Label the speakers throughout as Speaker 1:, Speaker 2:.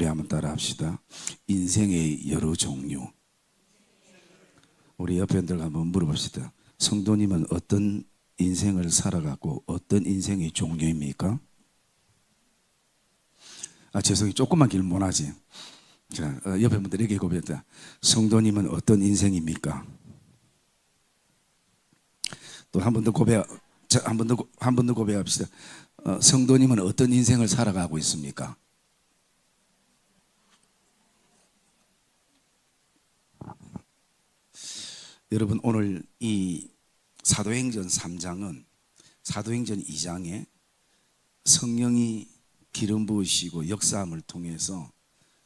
Speaker 1: 우리 한번 따라 합시다. 인생의 여러 종류. 우리 옆에 분들 한번 물어봅시다. 성도님은 어떤 인생을 살아가고 어떤 인생의 종류입니까? 죄송해요. 조금만 길 못하지. 자, 옆에 분들에게 고백했다. 성도님은 어떤 인생입니까? 또 한 번 더 한 번 더 고백합시다. 성도님은 어떤 인생을 살아가고 있습니까? 여러분, 오늘 이 사도행전 3장은 사도행전 2장에 성령이 기름 부으시고 역사함을 통해서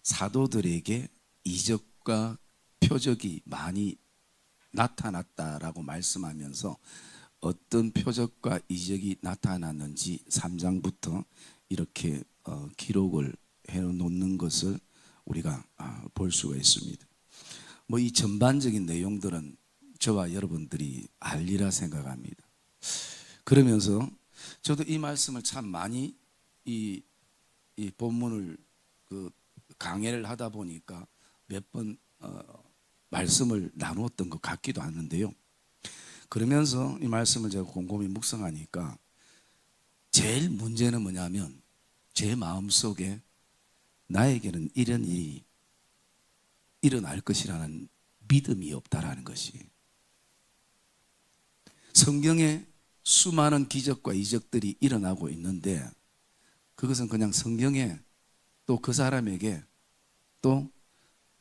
Speaker 1: 사도들에게 이적과 표적이 많이 나타났다라고 말씀하면서 어떤 표적과 이적이 나타났는지 3장부터 이렇게 기록을 해놓는 것을 우리가 볼 수가 있습니다. 이 전반적인 내용들은 저와 여러분들이 알리라 생각합니다. 그러면서 저도 이 말씀을 참 많이 이 본문을 강해를 하다 보니까 몇 번 말씀을 나누었던 것 같기도 하는데요. 그러면서 이 말씀을 제가 곰곰이 묵상하니까 제일 문제는 뭐냐면 제 마음속에 나에게는 이런 일이 일어날 것이라는 믿음이 없다라는 것이. 성경에 수많은 기적과 이적들이 일어나고 있는데 그것은 그냥 성경에 또 그 사람에게 또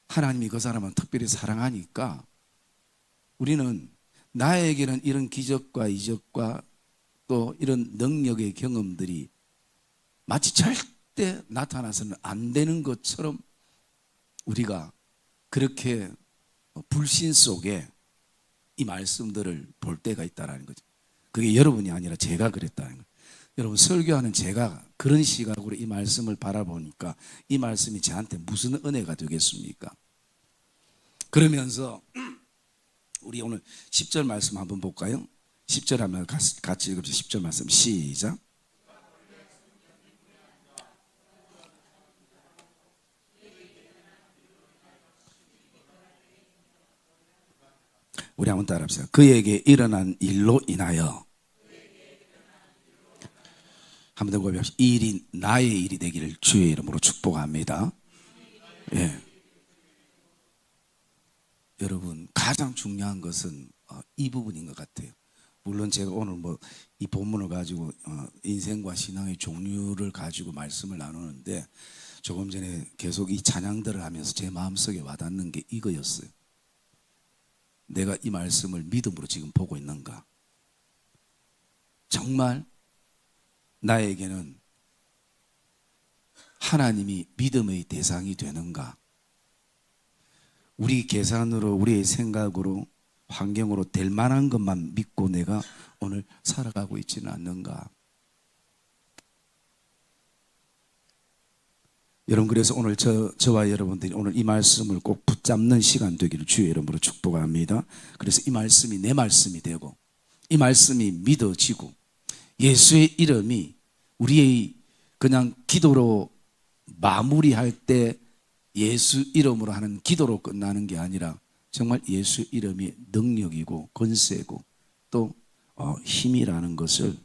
Speaker 1: 하나님이 그 사람을 특별히 사랑하니까 우리는 나에게는 이런 기적과 이적과 또 이런 능력의 경험들이 마치 절대 나타나서는 안 되는 것처럼 우리가 그렇게 불신 속에 이 말씀들을 볼 때가 있다는 거죠. 그게 여러분이 아니라 제가 그랬다는 거예요. 여러분, 설교하는 제가 그런 시각으로 이 말씀을 바라보니까 이 말씀이 저한테 무슨 은혜가 되겠습니까? 그러면서 우리 오늘 10절 말씀 한번 볼까요? 10절 하면 같이 읽읍시다. 10절 말씀 시작. 우리 한번 따라합시다. 그에게 일어난 일로 인하여. 한번 더 고백합시다. 이 일이 나의 일이 되기를 주의 이름으로 축복합니다. 예. 여러분, 가장 중요한 것은 이 부분인 것 같아요. 물론 제가 오늘 이 본문을 가지고 인생과 신앙의 종류를 가지고 말씀을 나누는데 조금 전에 계속 이 찬양들을 하면서 제 마음속에 와닿는 게 이거였어요. 내가 이 말씀을 믿음으로 지금 보고 있는가? 정말 나에게는 하나님이 믿음의 대상이 되는가? 우리 계산으로, 우리의 생각으로, 환경으로 될 만한 것만 믿고 내가 오늘 살아가고 있지는 않는가? 여러분, 그래서 오늘 저와 여러분들이 오늘 이 말씀을 꼭 붙잡는 시간 되기를 주의 이름으로 축복합니다. 그래서 이 말씀이 내 말씀이 되고 이 말씀이 믿어지고 예수의 이름이 우리의 그냥 기도로 마무리할 때 예수 이름으로 하는 기도로 끝나는 게 아니라 정말 예수 이름이 능력이고 권세고 또 힘이라는 것을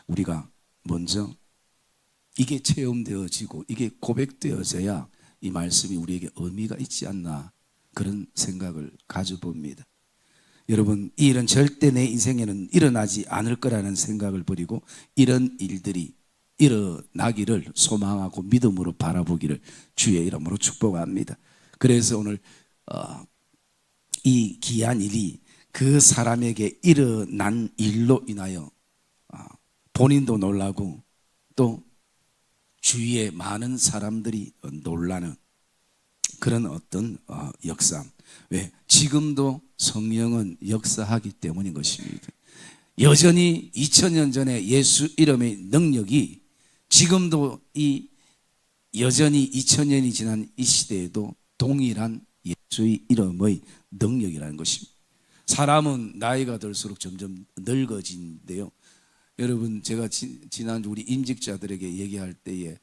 Speaker 1: 우리가 먼저 이게 체험되어지고 이게 고백되어져야 이 말씀이 우리에게 의미가 있지 않나 그런 생각을 가져봅니다. 여러분, 이 일은 절대 내 인생에는 일어나지 않을 거라는 생각을 버리고 이런 일들이 일어나기를 소망하고 믿음으로 바라보기를 주의 이름으로 축복합니다. 그래서 오늘 이 귀한 일이 그 사람에게 일어난 일로 인하여 본인도 놀라고 또 주위에 많은 사람들이 놀라는 그런 어떤 역사. 왜? 지금도 성령은 역사하기 때문인 것입니다. 여전히 2000년 전에 예수 이름의 능력이 지금도 여전히 2000년이 지난 이 시대에도 동일한 예수의 이름의 능력이라는 것입니다. 사람은 나이가 들수록 점점 늙어진대요. 여러분, 제가 지난주 우리 임직자들에게 얘기할 때에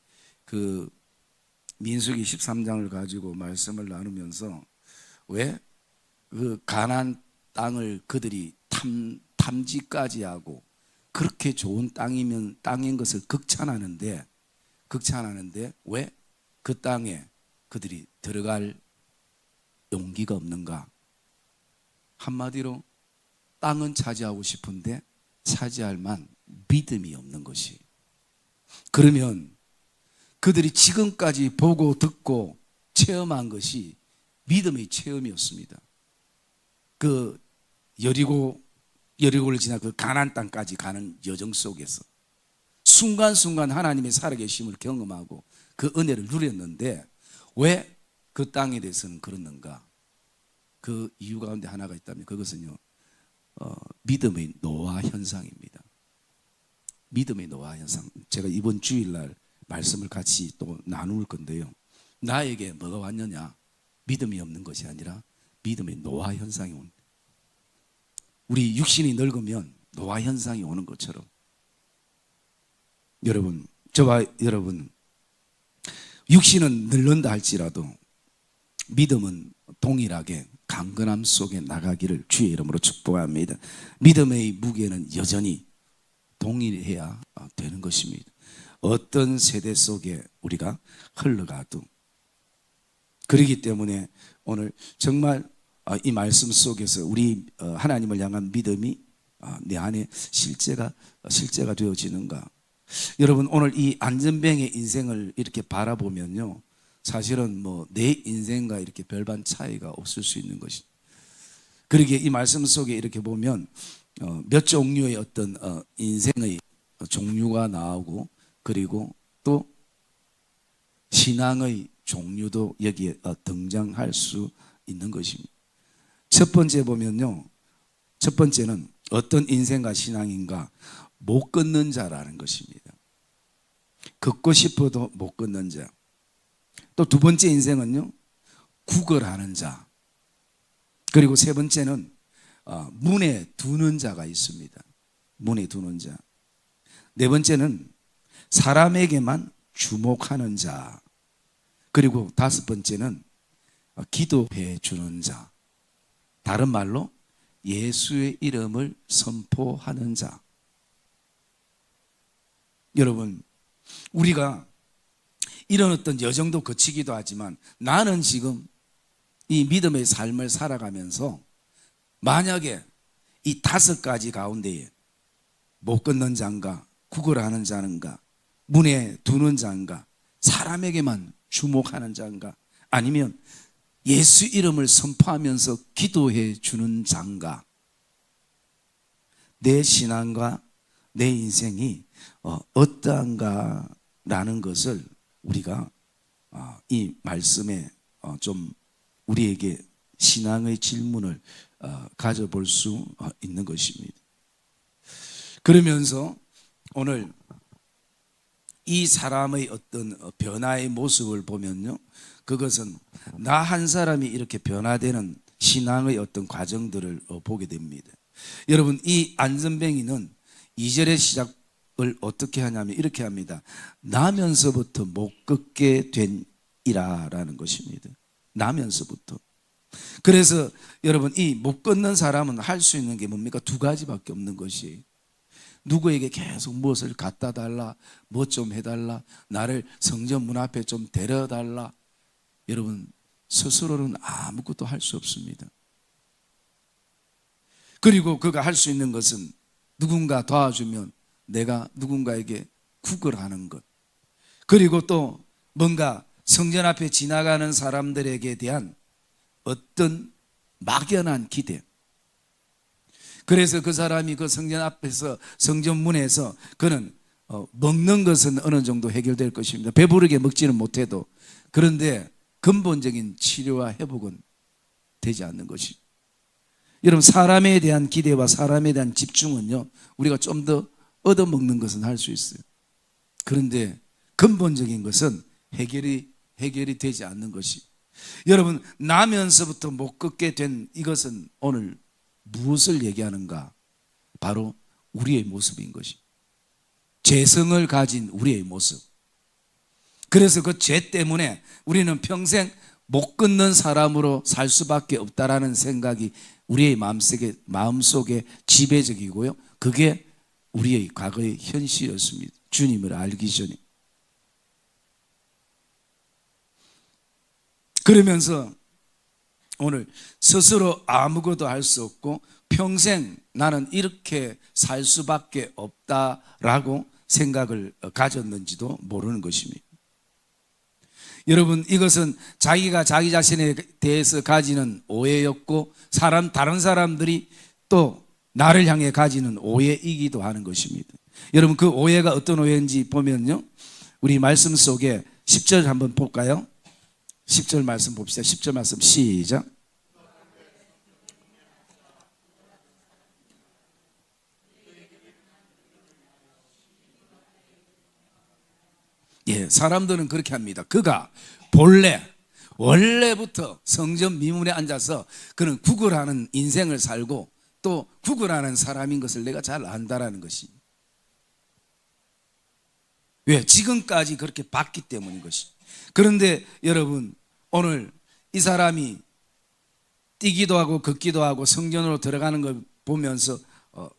Speaker 1: 민수기 13장을 가지고 말씀을 나누면서 왜 그 가나안 땅을 그들이 탐지까지 하고 그렇게 좋은 땅인 것을 극찬하는데 왜 그 땅에 그들이 들어갈 용기가 없는가? 한마디로 땅은 차지하고 싶은데 차지할 만 믿음이 없는 것이. 그러면 그들이 지금까지 보고 듣고 체험한 것이 믿음의 체험이었습니다. 그 여리고를 지나 그 가나안 땅까지 가는 여정 속에서 순간순간 하나님의 살아계심을 경험하고 그 은혜를 누렸는데 왜 그 땅에 대해서는 그렇는가? 그 이유 가운데 하나가 있다면 그것은요, 믿음의 노화 현상입니다. 믿음의 노화 현상. 제가 이번 주일날 말씀을 같이 또 나눌 건데요, 나에게 뭐가 왔느냐? 믿음이 없는 것이 아니라 믿음의 노화 현상이 옵니다. 우리 육신이 늙으면 노화 현상이 오는 것처럼 여러분, 저와 여러분, 육신은 늙는다 할지라도 믿음은 동일하게 강건함 속에 나가기를 주의 이름으로 축복합니다. 믿음의 무게는 여전히 동일해야 되는 것입니다. 어떤 세대 속에 우리가 흘러가도. 그렇기 때문에 오늘 정말 이 말씀 속에서 우리 하나님을 향한 믿음이 내 안에 실제가 되어지는가? 여러분, 오늘 이 안전뱅이의 인생을 이렇게 바라보면요, 사실은 뭐 내 인생과 이렇게 별반 차이가 없을 수 있는 것이. 그러기에 이 말씀 속에 이렇게 보면 몇 종류의 어떤 인생의 종류가 나오고, 그리고 또 신앙의 종류도 여기에 등장할 수 있는 것입니다. 첫 번째 보면요, 첫 번째는 어떤 인생과 신앙인가? 못 걷는 자라는 것입니다. 걷고 싶어도 못 걷는 자. 또 두 번째 인생은요, 구걸하는 자. 그리고 세 번째는 문에 두는 자가 있습니다. 문에 두는 자. 네 번째는 사람에게만 주목하는 자. 그리고 다섯 번째는 기도해 주는 자. 다른 말로 예수의 이름을 선포하는 자. 여러분, 우리가 이런 어떤 여정도 거치기도 하지만 나는 지금 이 믿음의 삶을 살아가면서 만약에 이 다섯 가지 가운데에 못 걷는 자인가, 구걸하는 자인가, 문에 두는 자인가, 사람에게만 주목하는 자인가, 아니면 예수 이름을 선포하면서 기도해 주는 자인가, 내 신앙과 내 인생이 어떠한가라는 것을 우리가 이 말씀에 좀 우리에게 신앙의 질문을 가져볼 수 있는 것입니다. 그러면서 오늘 이 사람의 어떤 변화의 모습을 보면요, 그것은 나 한 사람이 이렇게 변화되는 신앙의 어떤 과정들을 보게 됩니다. 여러분, 이 안전뱅이는 2절의 시작을 어떻게 하냐면 이렇게 합니다. 나면서부터 못 걷게 된 이라라는 것입니다. 나면서부터. 그래서 여러분, 이 못 걷는 사람은 할 수 있는 게 뭡니까? 두 가지밖에 없는 것이, 누구에게 계속 무엇을 갖다 달라, 뭐 좀 해달라, 나를 성전 문 앞에 좀 데려달라. 여러분, 스스로는 아무것도 할 수 없습니다. 그리고 그가 할 수 있는 것은 누군가 도와주면 내가 누군가에게 구걸하는 것, 그리고 또 뭔가 성전 앞에 지나가는 사람들에게 대한 어떤 막연한 기대. 그래서 그 사람이 그 성전 앞에서, 성전 문에서 그는 먹는 것은 어느 정도 해결될 것입니다. 배부르게 먹지는 못해도. 그런데 근본적인 치료와 회복은 되지 않는 것이. 여러분, 사람에 대한 기대와 사람에 대한 집중은요, 우리가 좀 더 얻어먹는 것은 할 수 있어요. 그런데 근본적인 것은 해결이 되지 않는 것이. 여러분, 나면서부터 못 걷게 된 이것은 오늘 무엇을 얘기하는가? 바로 우리의 모습인 것이. 죄성을 가진 우리의 모습. 그래서 그 죄 때문에 우리는 평생 못 끊는 사람으로 살 수밖에 없다라는 생각이 우리의 마음속에 지배적이고요. 그게 우리의 과거의 현실이었습니다. 주님을 알기 전에. 그러면서 오늘 스스로 아무것도 할 수 없고 평생 나는 이렇게 살 수밖에 없다라고 생각을 가졌는지도 모르는 것입니다. 여러분, 이것은 자기가 자기 자신에 대해서 가지는 오해였고 다른 사람들이 또 나를 향해 가지는 오해이기도 하는 것입니다. 여러분, 그 오해가 어떤 오해인지 보면요, 우리 말씀 속에 10절 한번 볼까요? 10절 말씀 봅시다. 10절 말씀 시작. 예, 사람들은 그렇게 합니다. 그가 원래부터 성전 미문에 앉아서 그는 구걸하는 인생을 살고 또 구걸하는 사람인 것을 내가 잘 안다라는 것이. 왜? 지금까지 그렇게 봤기 때문인 것이. 그런데 여러분, 오늘 이 사람이 뛰기도 하고 걷기도 하고 성전으로 들어가는 걸 보면서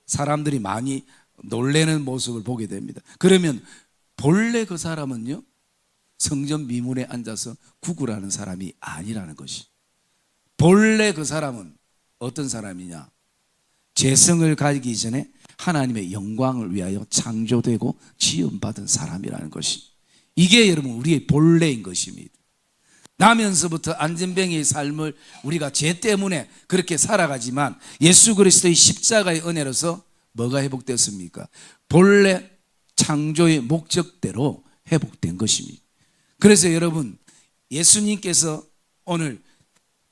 Speaker 1: 사람들이 많이 놀라는 모습을 보게 됩니다. 그러면 본래 그 사람은요, 성전 미문에 앉아서 구걸하는 사람이 아니라는 것이. 본래 그 사람은 어떤 사람이냐? 죄성을 가지기 전에 하나님의 영광을 위하여 창조되고 지음받은 사람이라는 것이. 이게 여러분 우리의 본래인 것입니다. 나면서부터 안전뱅이의 삶을 우리가 죄 때문에 그렇게 살아가지만 예수 그리스도의 십자가의 은혜로서 뭐가 회복됐습니까? 본래 창조의 목적대로 회복된 것입니다. 그래서 여러분, 예수님께서 오늘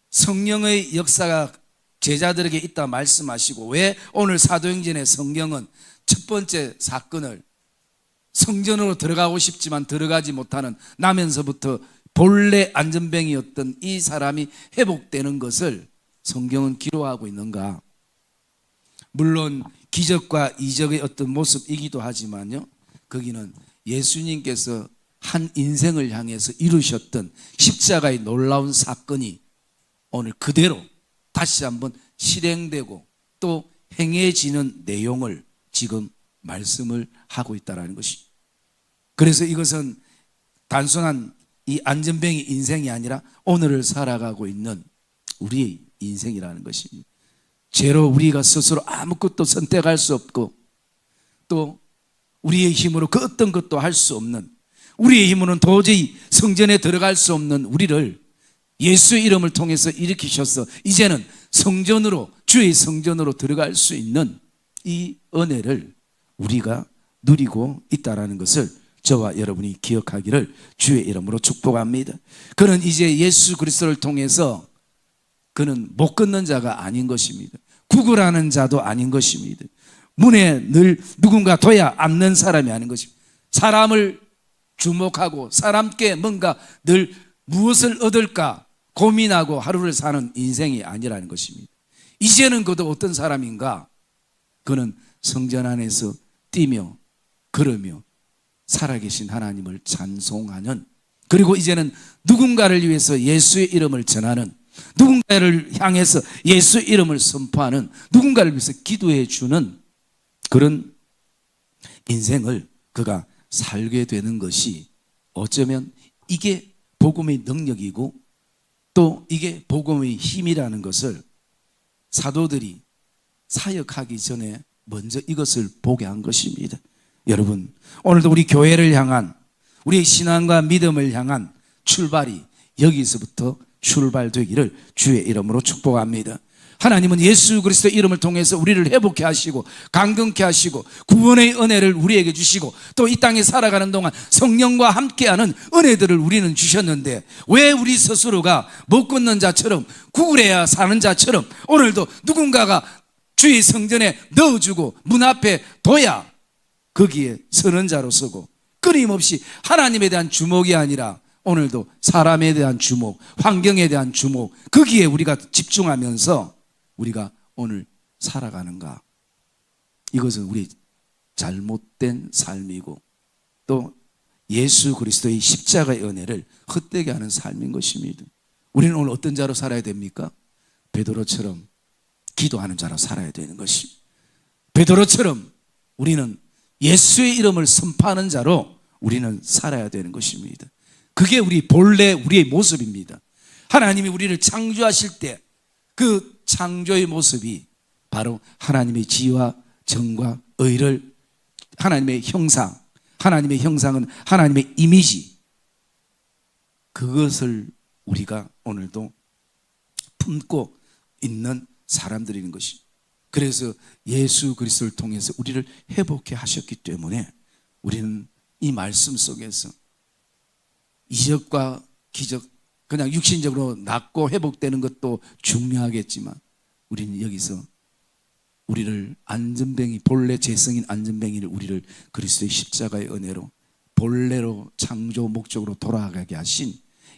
Speaker 1: 성령의 역사가 제자들에게 있다 말씀하시고, 왜 오늘 사도행전의 성경은 첫 번째 사건을 성전으로 들어가고 싶지만 들어가지 못하는 나면서부터 본래 안전뱅이였던 이 사람이 회복되는 것을 성경은 기록하고 있는가? 물론 기적과 이적의 어떤 모습이기도 하지만요, 거기는 예수님께서 한 인생을 향해서 이루셨던 십자가의 놀라운 사건이 오늘 그대로 다시 한번 실행되고 또 행해지는 내용을 지금 말씀을 하고 있다는 것이. 그래서 이것은 단순한 이 안전뱅이 인생이 아니라 오늘을 살아가고 있는 우리의 인생이라는 것입니다. 죄로 우리가 스스로 아무것도 선택할 수 없고 또 우리의 힘으로 그 어떤 것도 할 수 없는, 우리의 힘으로는 도저히 성전에 들어갈 수 없는 우리를 예수의 이름을 통해서 일으키셔서 이제는 성전으로, 주의 성전으로 들어갈 수 있는 이 은혜를 우리가 누리고 있다는 것을 저와 여러분이 기억하기를 주의 이름으로 축복합니다. 그는 이제 예수 그리스도를 통해서 그는 못 걷는 자가 아닌 것입니다. 구걸하는 자도 아닌 것입니다. 문에 늘 누군가 둬야 앉는 사람이 아닌 것입니다. 사람을 주목하고 사람께 뭔가 늘 무엇을 얻을까 고민하고 하루를 사는 인생이 아니라는 것입니다. 이제는 그도 어떤 사람인가? 그는 성전 안에서 뛰며 걸으며 살아계신 하나님을 찬송하는, 그리고 이제는 누군가를 위해서 예수의 이름을 전하는, 누군가를 향해서 예수의 이름을 선포하는, 누군가를 위해서 기도해 주는 그런 인생을 그가 살게 되는 것이 어쩌면 이게 복음의 능력이고 또 이게 복음의 힘이라는 것을 사도들이 사역하기 전에 먼저 이것을 보게 한 것입니다. 여러분, 오늘도 우리 교회를 향한, 우리의 신앙과 믿음을 향한 출발이 여기서부터 출발되기를 주의 이름으로 축복합니다. 하나님은 예수 그리스도 이름을 통해서 우리를 회복케 하시고 강건케 하시고 구원의 은혜를 우리에게 주시고 또 이 땅에 살아가는 동안 성령과 함께하는 은혜들을 우리는 주셨는데, 왜 우리 스스로가 못 걷는 자처럼 구걸해야 사는 자처럼 오늘도 누군가가 주의 성전에 넣어주고 문 앞에 둬야 거기에 서는 자로 서고, 끊임없이 하나님에 대한 주목이 아니라 오늘도 사람에 대한 주목, 환경에 대한 주목, 거기에 우리가 집중하면서 우리가 오늘 살아가는가? 이것은 우리 잘못된 삶이고 또 예수 그리스도의 십자가의 은혜를 헛되게 하는 삶인 것입니다. 우리는 오늘 어떤 자로 살아야 됩니까? 베드로처럼 기도하는 자로 살아야 되는 것입니다. 베드로처럼 우리는 예수의 이름을 선포하는 자로 우리는 살아야 되는 것입니다. 그게 우리 본래 우리의 모습입니다. 하나님이 우리를 창조하실 때 그 창조의 모습이 바로 하나님의 지혜와 정과 의를, 하나님의 형상, 하나님의 형상은 하나님의 이미지, 그것을 우리가 오늘도 품고 있는 사람들인 것이. 그래서 예수 그리스도를 통해서 우리를 회복해 하셨기 때문에 우리는 이 말씀 속에서 이적과 기적, 그냥 육신적으로 낫고 회복되는 것도 중요하겠지만 우리는 여기서 우리를 안전뱅이, 본래 재성인 안전뱅이를 우리를 그리스도의 십자가의 은혜로 본래로 창조 목적으로 돌아가게 하신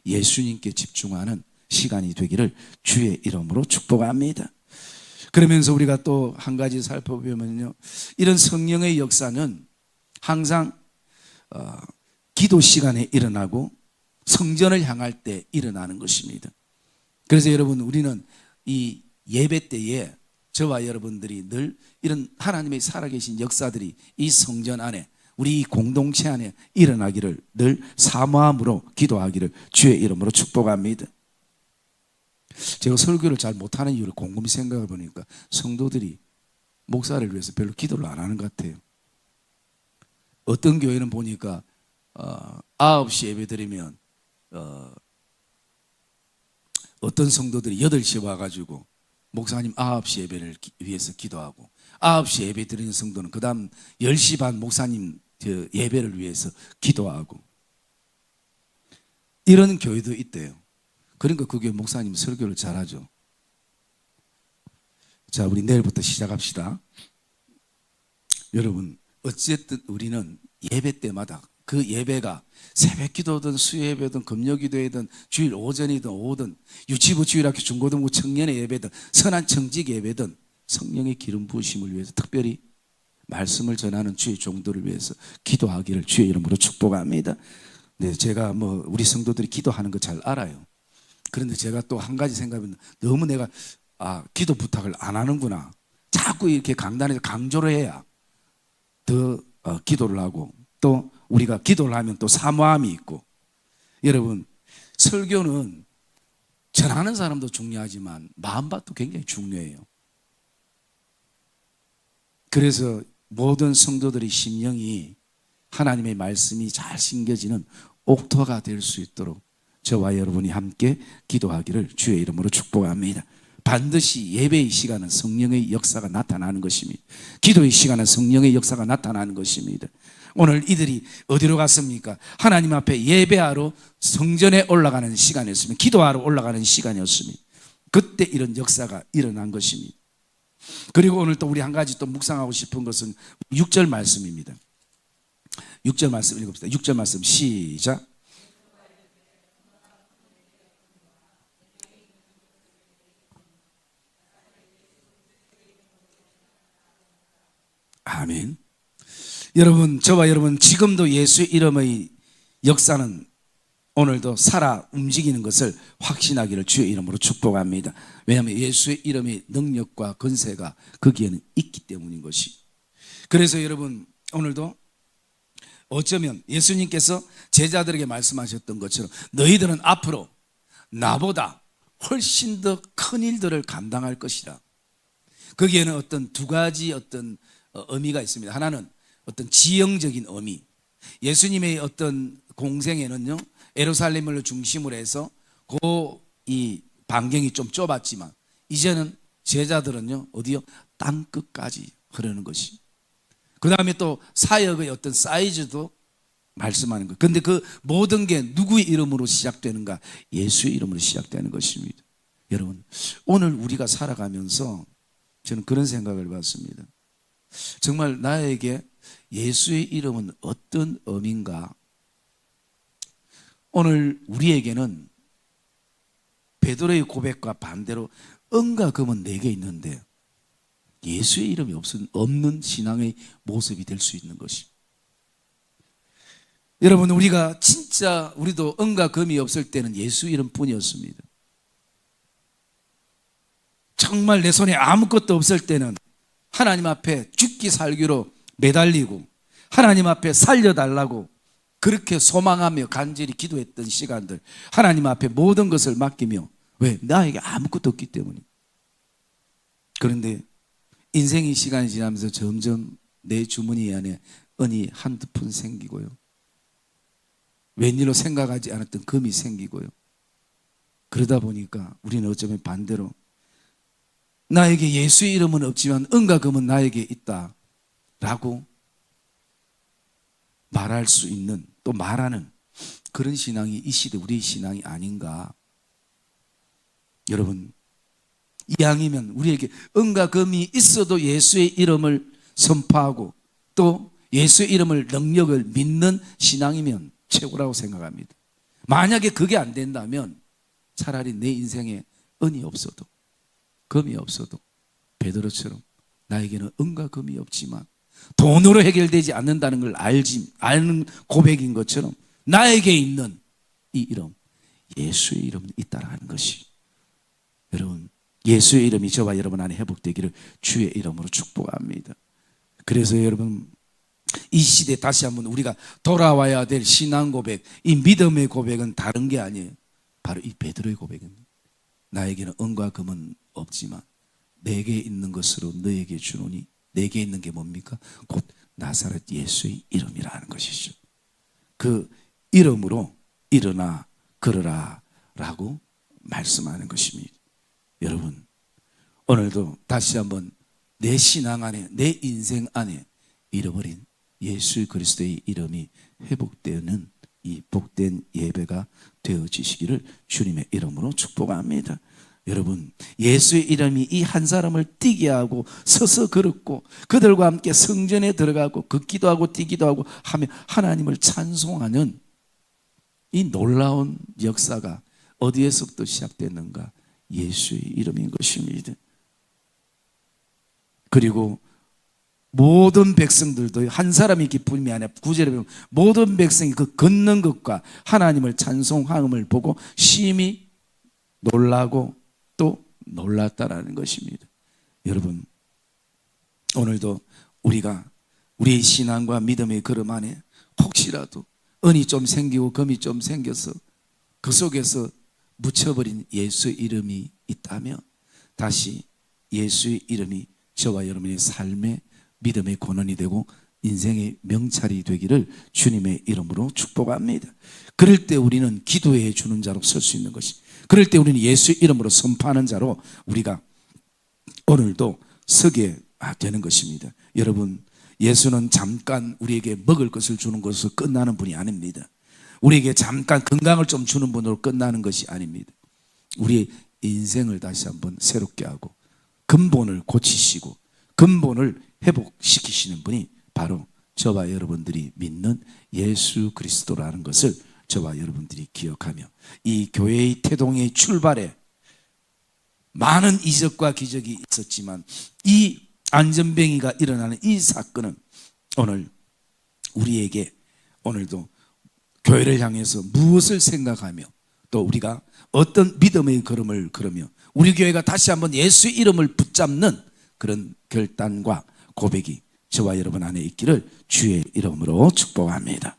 Speaker 1: 예수님께 집중하는 시간이 되기를 주의 이름으로 축복합니다. 그러면서 우리가 또 한 가지 살펴보면요, 이런 성령의 역사는 항상 기도 시간에 일어나고 성전을 향할 때 일어나는 것입니다. 그래서 여러분, 우리는 이 예배 때에 저와 여러분들이 늘 이런 하나님의 살아계신 역사들이 이 성전 안에, 우리 이 공동체 안에 일어나기를 늘 사모함으로 기도하기를 주의 이름으로 축복합니다. 제가 설교를 잘 못하는 이유를 곰곰이 생각해 보니까 성도들이 목사를 위해서 별로 기도를 안 하는 것 같아요. 어떤 교회는 보니까 9시 예배 드리면 어떤 성도들이 8시에 와가지고 목사님 9시 예배를 위해서 기도하고, 9시 예배 드리는 성도는 그 다음 10시 반 목사님 예배를 위해서 기도하고, 이런 교회도 있대요. 그러니까 그 교회 목사님 설교를 잘하죠. 자, 우리 내일부터 시작합시다. 여러분, 어쨌든 우리는 예배 때마다 그 예배가 새벽 기도든 수요예배든 금요기도회든 주일 오전이든 오후든 유치부 주일학교 중고등부 청년의 예배든 선한 청직 예배든 성령의 기름 부으심을 위해서 특별히 말씀을 전하는 주의 종들을 위해서 기도하기를 주의 이름으로 축복합니다. 네, 제가 우리 성도들이 기도하는 거 잘 알아요. 그런데 제가 또 한 가지 생각하면, 너무 내가 기도 부탁을 안 하는구나. 자꾸 이렇게 강단에서 강조를 해야 더 기도를 하고, 또 우리가 기도를 하면 또 사모함이 있고. 여러분, 설교는 전하는 사람도 중요하지만 마음밭도 굉장히 중요해요. 그래서 모든 성도들의 심령이 하나님의 말씀이 잘 심겨지는 옥토가 될 수 있도록 저와 여러분이 함께 기도하기를 주의 이름으로 축복합니다. 반드시 예배의 시간은 성령의 역사가 나타나는 것입니다. 기도의 시간은 성령의 역사가 나타나는 것입니다. 오늘 이들이 어디로 갔습니까? 하나님 앞에 예배하러 성전에 올라가는 시간이었으면, 기도하러 올라가는 시간이었습니다. 그때 이런 역사가 일어난 것입니다. 그리고 오늘 또 우리 한 가지 또 묵상하고 싶은 것은 6절 말씀입니다. 6절 말씀 읽읍시다. 6절 말씀 시작. 아멘. 여러분, 저와 여러분, 지금도 예수의 이름의 역사는 오늘도 살아 움직이는 것을 확신하기를 주의 이름으로 축복합니다. 왜냐하면 예수의 이름의 능력과 권세가 거기에는 있기 때문인 것이. 그래서 여러분, 오늘도 어쩌면 예수님께서 제자들에게 말씀하셨던 것처럼 너희들은 앞으로 나보다 훨씬 더 큰 일들을 감당할 것이라. 거기에는 어떤 두 가지 어떤 의미가 있습니다. 하나는 어떤 지형적인 의미. 예수님의 어떤 공생에는요, 예루살렘을 중심으로 해서 이 반경이 좀 좁았지만 이제는 제자들은요, 어디요? 땅 끝까지 흐르는 것이. 그 다음에 또 사역의 어떤 사이즈도 말씀하는 것. 그런데 그 모든 게 누구의 이름으로 시작되는가? 예수의 이름으로 시작되는 것입니다. 여러분, 오늘 우리가 살아가면서 저는 그런 생각을 받습니다. 정말 나에게 예수의 이름은 어떤 의미인가? 오늘 우리에게는 베드로의 고백과 반대로 은과 금은 내게 있는데 예수의 이름이 없는 신앙의 모습이 될 수 있는 것이. 여러분, 우리가 진짜 우리도 은과 금이 없을 때는 예수 이름뿐이었습니다. 정말 내 손에 아무것도 없을 때는 하나님 앞에 죽기 살기로 매달리고 하나님 앞에 살려달라고 그렇게 소망하며 간절히 기도했던 시간들, 하나님 앞에 모든 것을 맡기며, 왜? 나에게 아무것도 없기 때문에. 그런데 인생의 시간이 지나면서 점점 내 주머니 안에 은이 한두 푼 생기고요, 웬일로 생각하지 않았던 금이 생기고요, 그러다 보니까 우리는 어쩌면 반대로 나에게 예수의 이름은 없지만 은과 금은 나에게 있다 라고 말할 수 있는, 또 말하는 그런 신앙이 이 시대 우리의 신앙이 아닌가. 여러분, 이왕이면 우리에게 은과 금이 있어도 예수의 이름을 선포하고 또 예수의 이름을, 능력을 믿는 신앙이면 최고라고 생각합니다. 만약에 그게 안 된다면 차라리 내 인생에 은이 없어도 금이 없어도 베드로처럼 나에게는 은과 금이 없지만 돈으로 해결되지 않는다는 걸 아는 고백인 것처럼 나에게 있는 이 이름, 예수의 이름은 있다라는 것이, 여러분, 예수의 이름이 저와 여러분 안에 회복되기를 주의 이름으로 축복합니다. 그래서 여러분, 이 시대에 다시 한번 우리가 돌아와야 될 신앙 고백, 이 믿음의 고백은 다른 게 아니에요. 바로 이 베드로의 고백입니다. 나에게는 은과 금은 없지만 내게 있는 것으로 너에게 주노니, 내게 있는 게 뭡니까? 곧 나사렛 예수의 이름이라는 것이죠. 그 이름으로 일어나 걸어라 라고 말씀하는 것입니다. 여러분, 오늘도 다시 한번 내 신앙 안에, 내 인생 안에 잃어버린 예수 그리스도의 이름이 회복되는 이 복된 예배가 되어지시기를 주님의 이름으로 축복합니다. 여러분, 예수의 이름이 이 한 사람을 뛰게 하고 서서 걸었고 그들과 함께 성전에 들어가고 걷기도 하고 뛰기도 하고 하며 하나님을 찬송하는 이 놀라운 역사가 어디에서부터 시작됐는가? 예수의 이름인 것입니다. 그리고 모든 백성들도 한 사람이 기쁨이 아니라 9절에 보면 모든 백성이 그 걷는 것과 하나님을 찬송함을 보고 심히 놀라고 또 놀랐다라는 것입니다. 여러분, 오늘도 우리가 우리의 신앙과 믿음의 걸음 안에 혹시라도 은이 좀 생기고 금이 좀 생겨서 그 속에서 묻혀버린 예수의 이름이 있다면 다시 예수의 이름이 저와 여러분의 삶의 믿음의 권원이 되고 인생의 명찰이 되기를 주님의 이름으로 축복합니다. 그럴 때 우리는 기도해 주는 자로 설 수 있는 것이, 그럴 때 우리는 예수의 이름으로 선포하는 자로 우리가 오늘도 서게 되는 것입니다. 여러분, 예수는 잠깐 우리에게 먹을 것을 주는 것으로 끝나는 분이 아닙니다. 우리에게 잠깐 건강을 좀 주는 분으로 끝나는 것이 아닙니다. 우리의 인생을 다시 한번 새롭게 하고 근본을 고치시고 근본을 회복시키시는 분이 바로 저와 여러분들이 믿는 예수 그리스도라는 것을 저와 여러분들이 기억하며, 이 교회의 태동의 출발에 많은 이적과 기적이 있었지만 이 안전뱅이가 일어나는 이 사건은 오늘 우리에게 오늘도 교회를 향해서 무엇을 생각하며 또 우리가 어떤 믿음의 걸음을 걸으며 우리 교회가 다시 한번 예수의 이름을 붙잡는 그런 결단과 고백이 저와 여러분 안에 있기를 주의 이름으로 축복합니다.